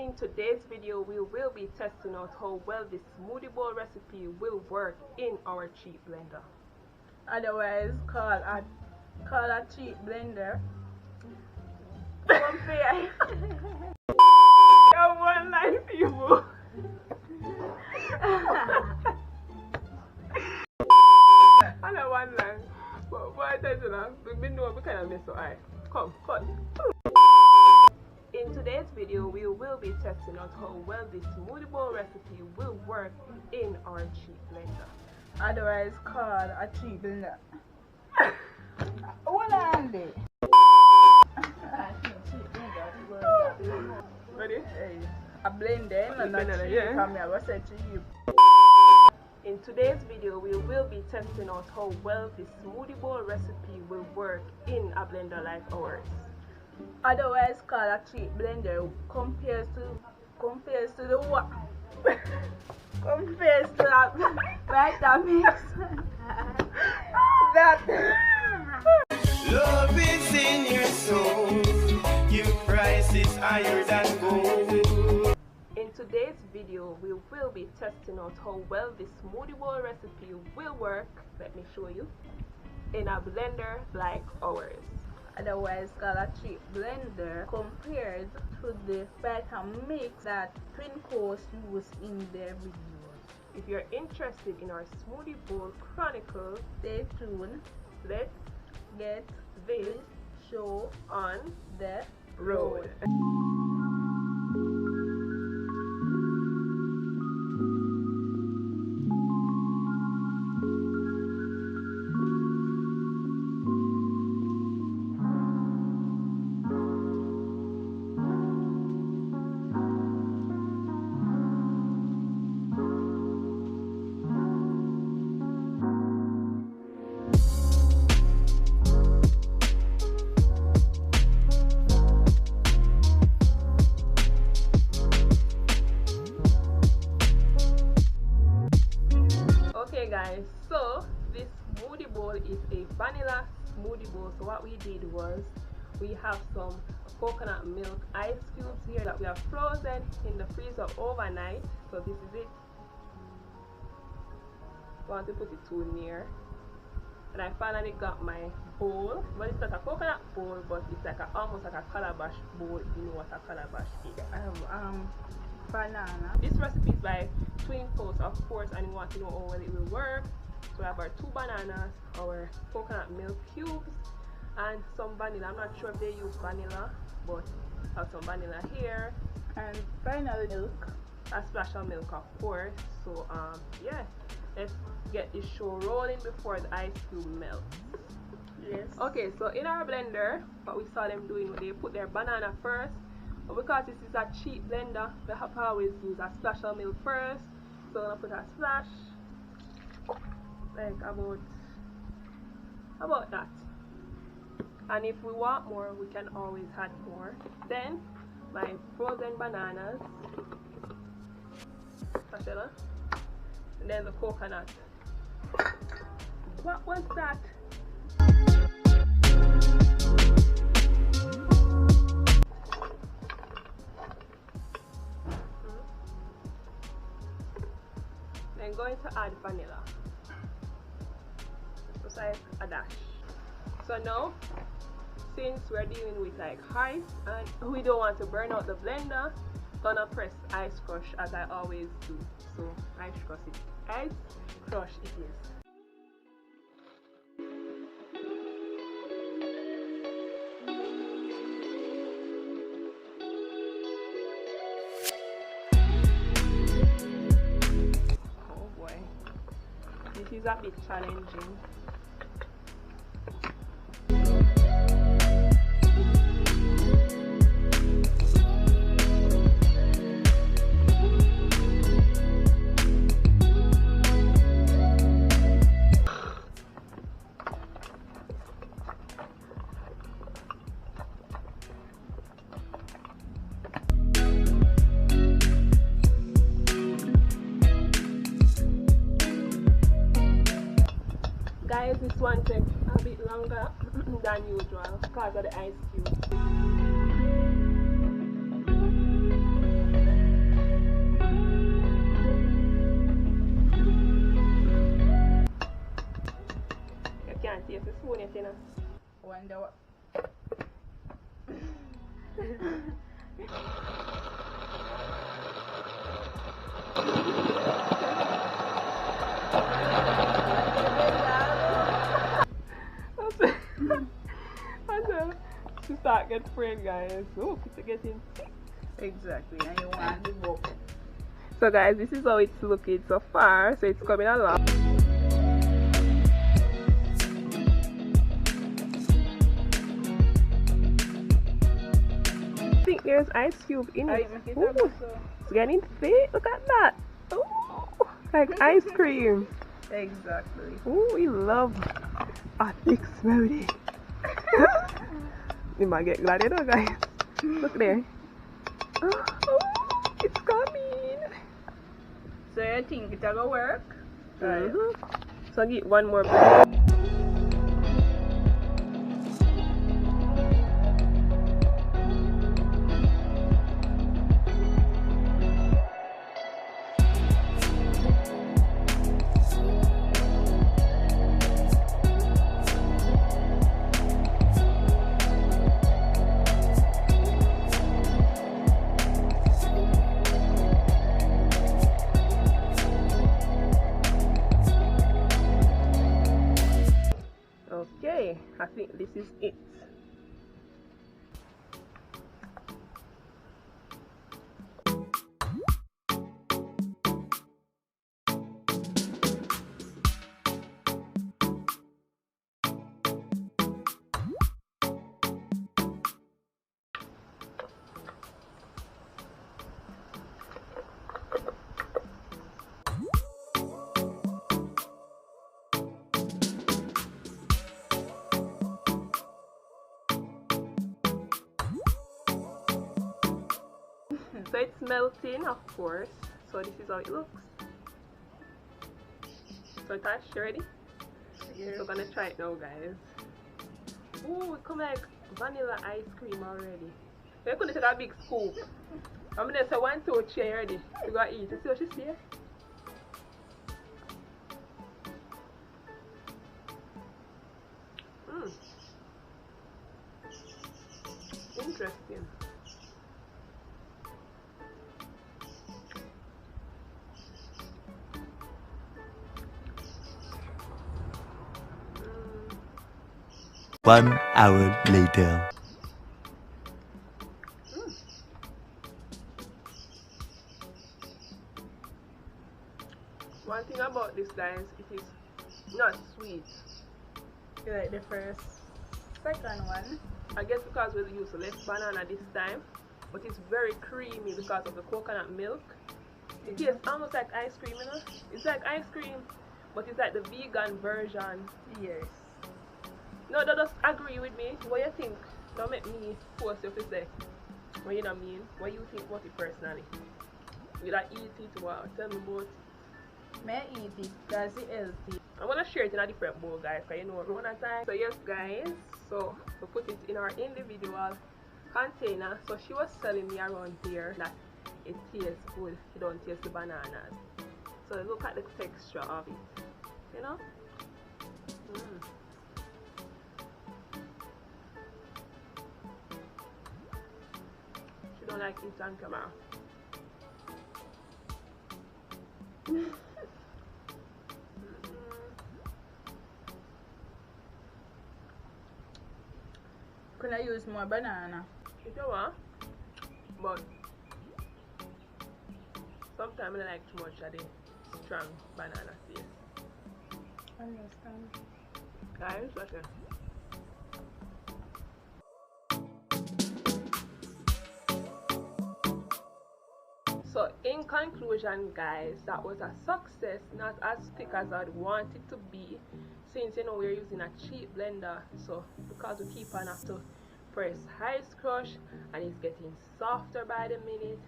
In today's video, we will be testing out how well this smoothie bowl recipe will work in our cheap blender. Otherwise called a cheap blender. Compare. One line, people. I know one line. But what I tell you now, we've been doing we kind of mess up. Alright, come, cut. In today's video, we will be testing out how well this smoothie bowl recipe will work in our cheap blender. Otherwise called a cheap blender. One handy. Ready? A blender, and not cheap. Yeah. Come here, what's it to you? In today's video, we will be testing out how well this smoothie bowl recipe will work in a blender like ours. Otherwise called a cheap blender compares to the what? Compares to that Vitamix. That love is in your soul. Your price is higher than gold. In today's video, we will be testing out how well this smoothie bowl recipe will work. Let me show you. In a blender like ours. otherwise called a cheap blender compared to the Vitamix that Twin Coast used in their videos. If you're interested in our smoothie bowl chronicles, Stay tuned. let's Get this show on the road. Okay guys, so this smoothie bowl is a vanilla smoothie bowl. So what we did was we have some coconut milk ice cubes here that we have frozen in the freezer overnight. So this is it. Want to put it too near. And I finally got my bowl. Well, it's not a coconut bowl, but it's like almost like a calabash bowl, if you know what a calabash is. Banana. This recipe is by Twin Coast, of course, and you want to know how well it will work. So we have our 2 bananas, our coconut milk cubes, and some vanilla. I'm not sure if they use vanilla, but I have some vanilla here. And final milk. A splash of milk, of course. So yeah, let's get this show rolling before the ice cube melts. Yes. Okay, so in our blender, what we saw them doing, they put their banana first. But because this is a cheap blender, we have to always use a splash of milk first. So I'm gonna put a splash, like about that. And if we want more, we can always add more. Then my frozen bananas, and then the coconut. What was that? I'm going to add vanilla, just like a dash. So now, since we're dealing with like ice and we don't want to burn out the blender, gonna press ice crush as I always do. So ice crush it is. This is a bit challenging. Guys, this one takes a bit longer than usual because of the ice cube. wonder what. To start get friend, guys. Oh, it's getting thick. Exactly, and you want the book. So guys, this is how it's looking so far. So it's coming along. I think there's ice cube in it. Ooh, it's getting thick. Look at that. Ooh, like ice cream. Exactly. Ooh, we love a thick smoothie. You might get glad, you know, guys. Look there. Oh, it's coming. So you think it's gonna work? So I'll get one more blend. Okay, I think this is it. So it's melting, of course. So this is how it looks. So Tash, you ready? Yes. So we're gonna try it now, guys. Ooh, it come like vanilla ice cream already. So you're gonna take a big scoop. I'm gonna say 1, 2, 3 ready. You gotta eat. You see what she say? Interesting. One hour later. One thing about this, guys, it is not sweet. You like the second one? I guess because we use less banana this time, but it's very creamy because of the coconut milk. It tastes almost like ice cream, you know? It's like ice cream, but it's like the vegan version. Yes. No, don't just agree with me. What you think? Don't make me force you to say what you don't mean. What you think about it personally? Will I eat it? Wow, tell me about it. May I eat it because it's healthy. I'm gonna share it in a different bowl, guys, because you know one at a time. So yes, guys, so we put it in our individual container. So she was telling me around here that it tastes good. You don't taste the bananas. So look at the texture of it. You know? She don't like it on camera. Could I use more banana? If you want, but sometimes I like too much of the strong banana taste. I understand. Guys, okay. So in conclusion, guys, that was a success, not as thick as I'd want it to be, since you know we're using a cheap blender. So because we keep on have to press ice crush and it's getting softer by the minute,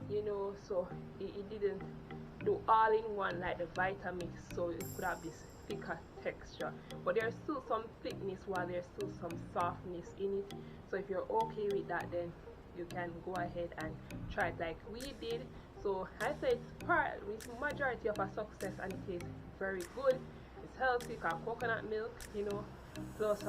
you know, so it didn't do all in one like the Vitamix, so it could have this thicker texture, but there's still some thickness while there's still some softness in it. So if you're okay with that, then you can go ahead and try it like we did. So I say it's majority of a success, and it tastes very good. It's healthy, got coconut milk, you know, plus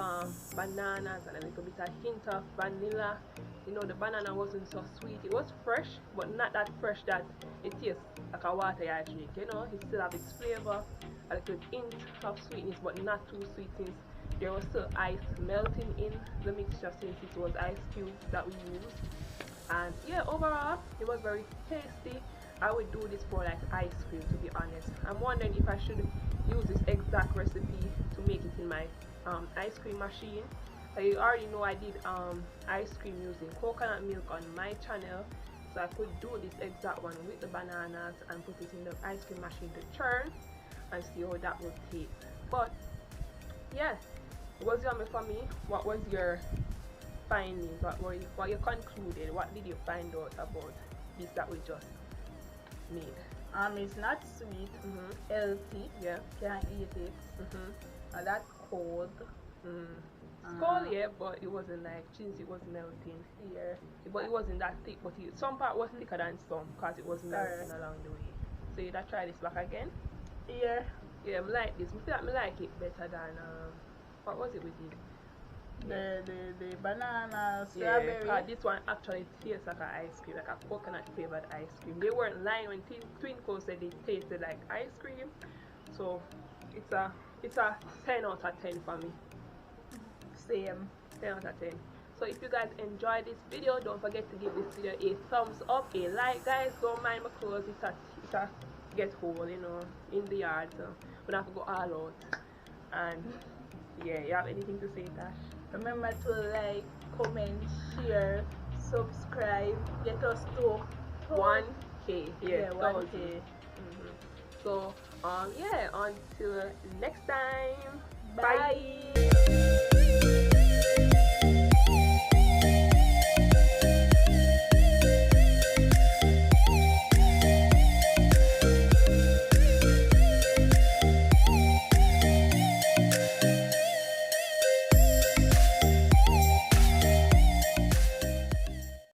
bananas and a little bit of hint of vanilla. You know, the banana wasn't so sweet. It was fresh, but not that fresh that it tastes like a water ice drink. You know, it still have its flavor, a little hint of sweetness, but not too sweet since there was still ice melting in the mixture since it was ice cubes that we used. And yeah, overall it was very tasty. I would do this for like ice cream, to be honest. I'm wondering if I should use this exact recipe to make it in my ice cream machine. You already know I did ice cream using coconut milk on my channel, so I could do this exact one with the bananas and put it in the ice cream machine to churn and see how that would taste. But yeah, it was yummy for me. What was your findings? What you concluded? What did you find out about this that we just made? It's not sweet, healthy. Yeah, Can eat it. That cold. It's cold, yeah, but it wasn't like since it was melting. Yeah. But it wasn't that thick. But some part was thicker than some because it was melting along the way. So you try this back again? Yeah. Yeah, I like this. I feel like I like it better than what was it we did? The banana, strawberry. Yeah, this one actually tastes like an ice cream, like a coconut flavored ice cream. They weren't lying when Twinkle said it tasted like ice cream. So it's a 10 out of 10 for me. Same. 10 out of 10. So if you guys enjoyed this video, don't forget to give this video a thumbs up, a like, guys. Don't mind my clothes, it's a get hole, you know, in the yard, so we don't have to go all out. And yeah, you have anything to say, Tash? Remember to like, comment, share, subscribe, get us to 1K. Yeah, 1K. So yeah, until next time, Bye.